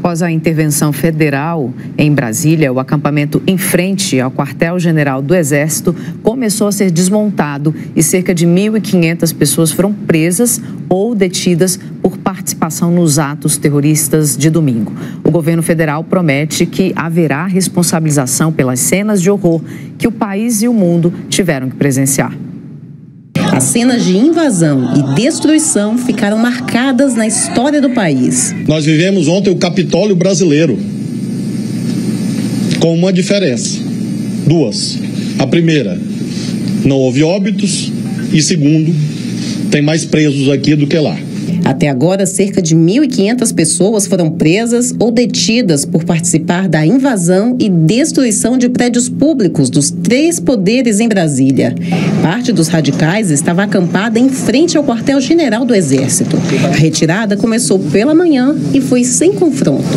Após a intervenção federal em Brasília, o acampamento em frente ao quartel-general do Exército começou a ser desmontado e cerca de 1.500 pessoas foram presas ou detidas por participação nos atos terroristas de domingo. O governo federal promete que haverá responsabilização pelas cenas de horror que o país e o mundo tiveram que presenciar. As cenas de invasão e destruição ficaram marcadas na história do país. Nós vivemos ontem o Capitólio brasileiro, com uma diferença. Duas. A primeira, não houve óbitos. E segundo, tem mais presos aqui do que lá. Até agora, cerca de 1.500 pessoas foram presas ou detidas por participar da invasão e destruição de prédios públicos dos 3 poderes em Brasília. Parte dos radicais estava acampada em frente ao quartel-general do Exército. A retirada começou pela manhã e foi sem confronto.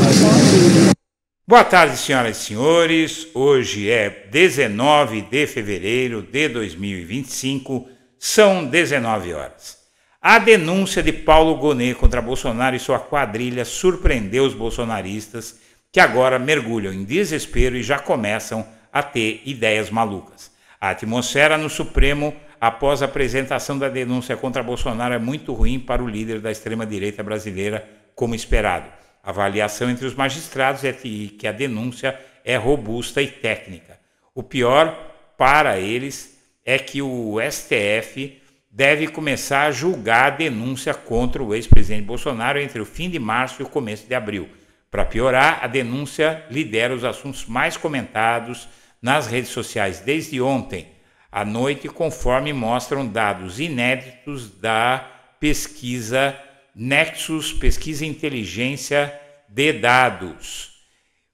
Boa tarde, senhoras e senhores. Hoje é 19 de fevereiro de 2025, são 19 horas. A denúncia de Paulo Gonet contra Bolsonaro e sua quadrilha surpreendeu os bolsonaristas, que agora mergulham em desespero e já começam a ter ideias malucas. A atmosfera no Supremo, após a apresentação da denúncia contra Bolsonaro, é muito ruim para o líder da extrema-direita brasileira, como esperado. A avaliação entre os magistrados é que a denúncia é robusta e técnica. O pior para eles é que o STF deve começar a julgar a denúncia contra o ex-presidente Bolsonaro entre o fim de março e o começo de abril. Para piorar, a denúncia lidera os assuntos mais comentados nas redes sociais desde ontem à noite, conforme mostram dados inéditos da pesquisa Nexus, pesquisa e inteligência de dados.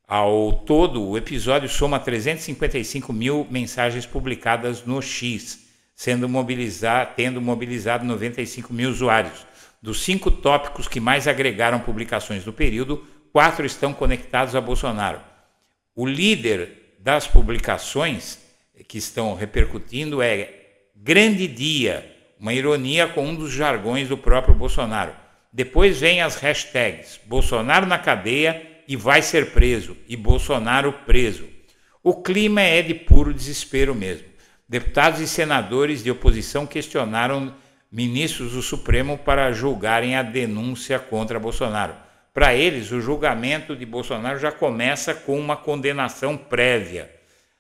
Ao todo, o episódio soma 355 mil mensagens publicadas no X, tendo mobilizado 95 mil usuários. Dos 5 tópicos que mais agregaram publicações no período, 4 estão conectados a Bolsonaro. O líder das publicações que estão repercutindo é Grande Dia, uma ironia com um dos jargões do próprio Bolsonaro. Depois vem as hashtags Bolsonaro na cadeia e vai ser preso, e Bolsonaro preso. O clima é de puro desespero mesmo. Deputados e senadores de oposição questionaram ministros do Supremo para julgarem a denúncia contra Bolsonaro. Para eles, o julgamento de Bolsonaro já começa com uma condenação prévia.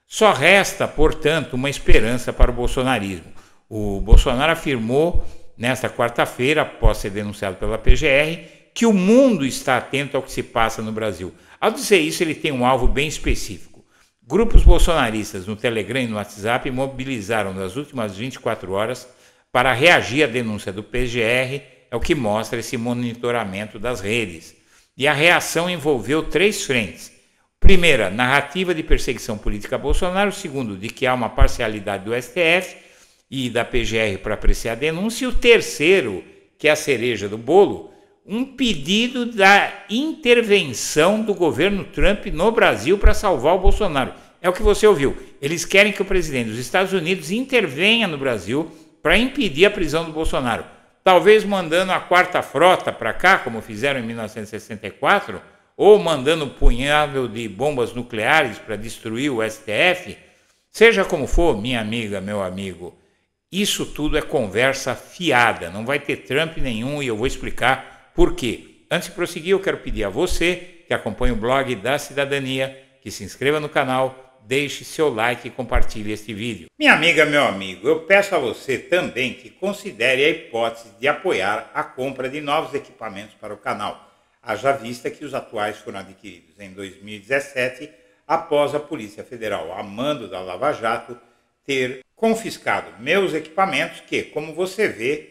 Só resta, portanto, uma esperança para o bolsonarismo. O Bolsonaro afirmou, nesta quarta-feira, após ser denunciado pela PGR, que o mundo está atento ao que se passa no Brasil. Ao dizer isso, ele tem um alvo bem específico. Grupos bolsonaristas no Telegram e no WhatsApp mobilizaram nas últimas 24 horas para reagir à denúncia do PGR, é o que mostra esse monitoramento das redes. E a reação envolveu 3 frentes. Primeira, narrativa de perseguição política a Bolsonaro. Segundo, de que há uma parcialidade do STF e da PGR para apreciar a denúncia. E o terceiro, que é a cereja do bolo, um pedido da intervenção do governo Trump no Brasil para salvar o Bolsonaro. É o que você ouviu. Eles querem que o presidente dos Estados Unidos intervenha no Brasil para impedir a prisão do Bolsonaro. Talvez mandando a 4ª Frota para cá, como fizeram em 1964, ou mandando um punhado de bombas nucleares para destruir o STF. Seja como for, minha amiga, meu amigo, isso tudo é conversa fiada. Não vai ter Trump nenhum e eu vou explicar por quê? Antes de prosseguir, eu quero pedir a você que acompanha o blog da Cidadania, que se inscreva no canal, deixe seu like e compartilhe este vídeo. Minha amiga, meu amigo, eu peço a você também que considere a hipótese de apoiar a compra de novos equipamentos para o canal, haja vista que os atuais foram adquiridos em 2017, após a Polícia Federal, a mando da Lava Jato, ter confiscado meus equipamentos que, como você vê,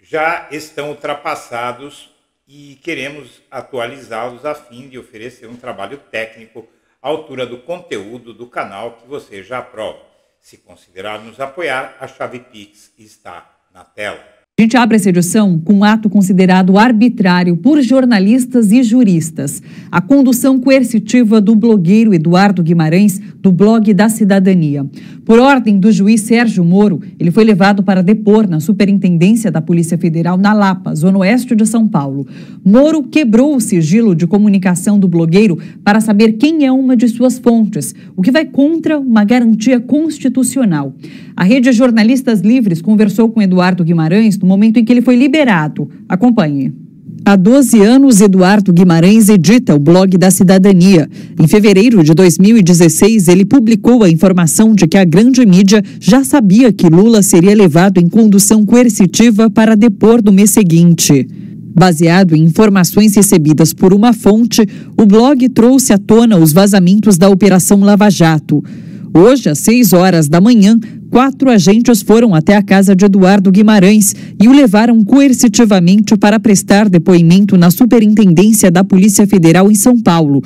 já estão ultrapassados e queremos atualizá-los a fim de oferecer um trabalho técnico à altura do conteúdo do canal que você já aprova. Se considerar nos apoiar, a chave Pix está na tela. A gente abre essa edição com um ato considerado arbitrário por jornalistas e juristas. A condução coercitiva do blogueiro Eduardo Guimarães, do blog da Cidadania. Por ordem do juiz Sérgio Moro, ele foi levado para depor na Superintendência da Polícia Federal na Lapa, zona oeste de São Paulo. Moro quebrou o sigilo de comunicação do blogueiro para saber quem é uma de suas fontes, o que vai contra uma garantia constitucional. A Rede Jornalistas Livres conversou com Eduardo Guimarães no momento em que ele foi liberado. Acompanhe. Há 12 anos, Eduardo Guimarães edita o blog da Cidadania. Em fevereiro de 2016, ele publicou a informação de que a grande mídia já sabia que Lula seria levado em condução coercitiva para depor no mês seguinte. Baseado em informações recebidas por uma fonte, o blog trouxe à tona os vazamentos da Operação Lava Jato. Hoje, às 6 horas da manhã, 4 agentes foram até a casa de Eduardo Guimarães e o levaram coercitivamente para prestar depoimento na Superintendência da Polícia Federal em São Paulo.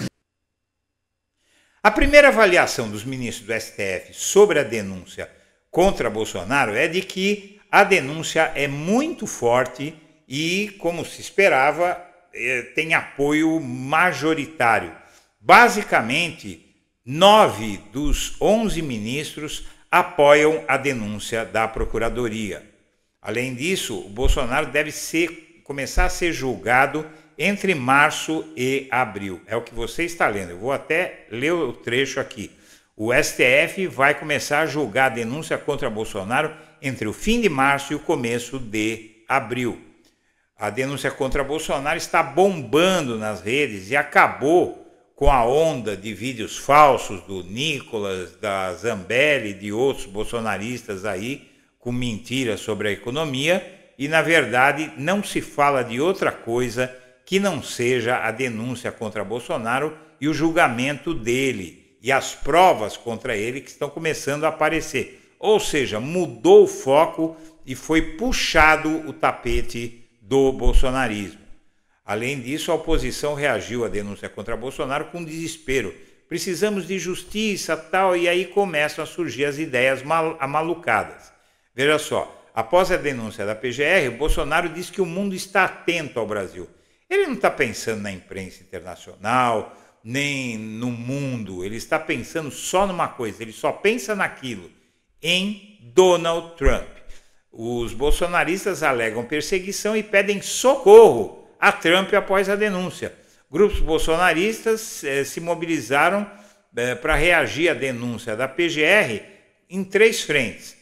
A primeira avaliação dos ministros do STF sobre a denúncia contra Bolsonaro é de que a denúncia é muito forte e, como se esperava, tem apoio majoritário. Basicamente, 9 dos 11 ministros apoiam a denúncia da Procuradoria. Além disso, o Bolsonaro deve começar a ser julgado entre março e abril. É o que você está lendo. Eu vou até ler o trecho aqui. O STF vai começar a julgar a denúncia contra Bolsonaro entre o fim de março e o começo de abril. A denúncia contra Bolsonaro está bombando nas redes e acabou com a onda de vídeos falsos do Nicolas, da Zambelli e de outros bolsonaristas aí, com mentiras sobre a economia, e na verdade não se fala de outra coisa que não seja a denúncia contra Bolsonaro e o julgamento dele, e as provas contra ele que estão começando a aparecer. Ou seja, mudou o foco e foi puxado o tapete do bolsonarismo. Além disso, a oposição reagiu à denúncia contra Bolsonaro com desespero. Precisamos de justiça, tal, e aí começam a surgir as ideias amalucadas. Veja só, após a denúncia da PGR, o Bolsonaro disse que o mundo está atento ao Brasil. Ele não está pensando na imprensa internacional, nem no mundo, ele está pensando só numa coisa, ele só pensa naquilo, em Donald Trump. Os bolsonaristas alegam perseguição e pedem socorro a Trump após a denúncia. Grupos bolsonaristas se mobilizaram para reagir à denúncia da PGR em 3 frentes.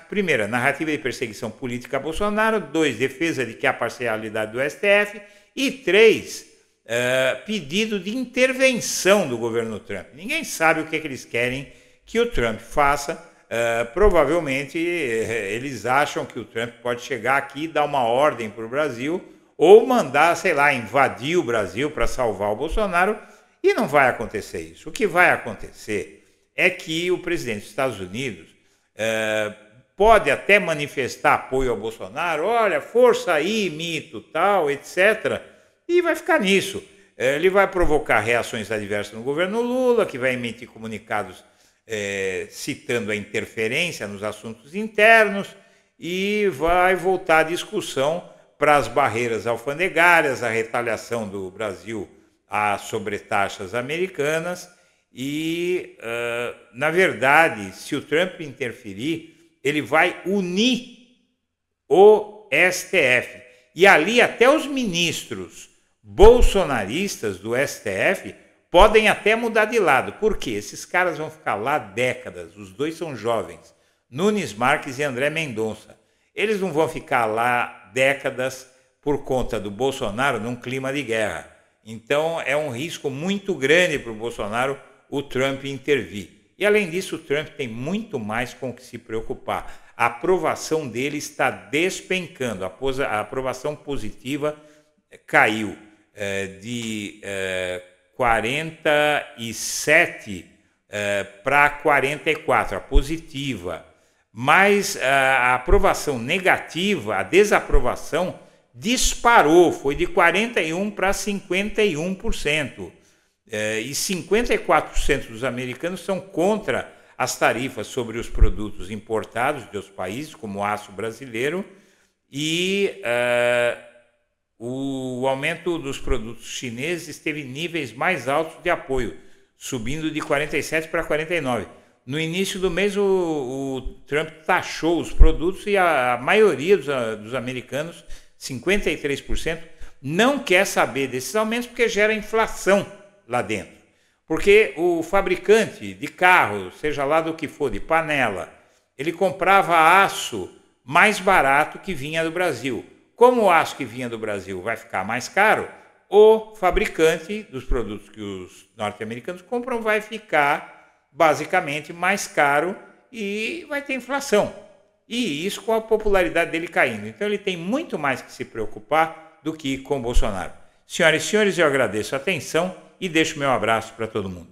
Primeira, narrativa de perseguição política a Bolsonaro. 2, defesa de que há parcialidade do STF. E 3, pedido de intervenção do governo Trump. Ninguém sabe o que eles querem que o Trump faça. Provavelmente eles acham que o Trump pode chegar aqui e dar uma ordem para o Brasil, ou mandar, sei lá, invadir o Brasil para salvar o Bolsonaro, e não vai acontecer isso. O que vai acontecer é que o presidente dos Estados Unidos pode até manifestar apoio ao Bolsonaro, olha, força aí, mito, tal, etc., e vai ficar nisso. Ele vai provocar reações adversas no governo Lula, que vai emitir comunicados citando a interferência nos assuntos internos, e vai voltar a discussão para as barreiras alfandegárias, a retaliação do Brasil às sobretaxas americanas e, na verdade, se o Trump interferir, ele vai unir o STF. E ali até os ministros bolsonaristas do STF podem até mudar de lado. Por quê? Esses caras vão ficar lá décadas, os dois são jovens, Nunes Marques e André Mendonça. Eles não vão ficar lá décadas por conta do Bolsonaro num clima de guerra. Então é um risco muito grande para o Bolsonaro o Trump intervir. E além disso, o Trump tem muito mais com o que se preocupar. A aprovação dele está despencando. A aprovação positiva caiu de 47 para 44, a positiva. Mas a aprovação negativa, a desaprovação, disparou, foi de 41% para 51%. E 54% dos americanos são contra as tarifas sobre os produtos importados de outros países, como o aço brasileiro, e o aumento dos produtos chineses teve níveis mais altos de apoio, subindo de 47% para 49%. No início do mês, o Trump taxou os produtos e a maioria dos americanos, 53%, não quer saber desses aumentos porque gera inflação lá dentro. Porque o fabricante de carro, seja lá do que for, de panela, ele comprava aço mais barato que vinha do Brasil. Como o aço que vinha do Brasil vai ficar mais caro, o fabricante dos produtos que os norte-americanos compram vai ficar basicamente mais caro e vai ter inflação. E isso com a popularidade dele caindo. Então ele tem muito mais que se preocupar do que com o Bolsonaro. Senhoras e senhores, eu agradeço a atenção e deixo meu abraço para todo mundo.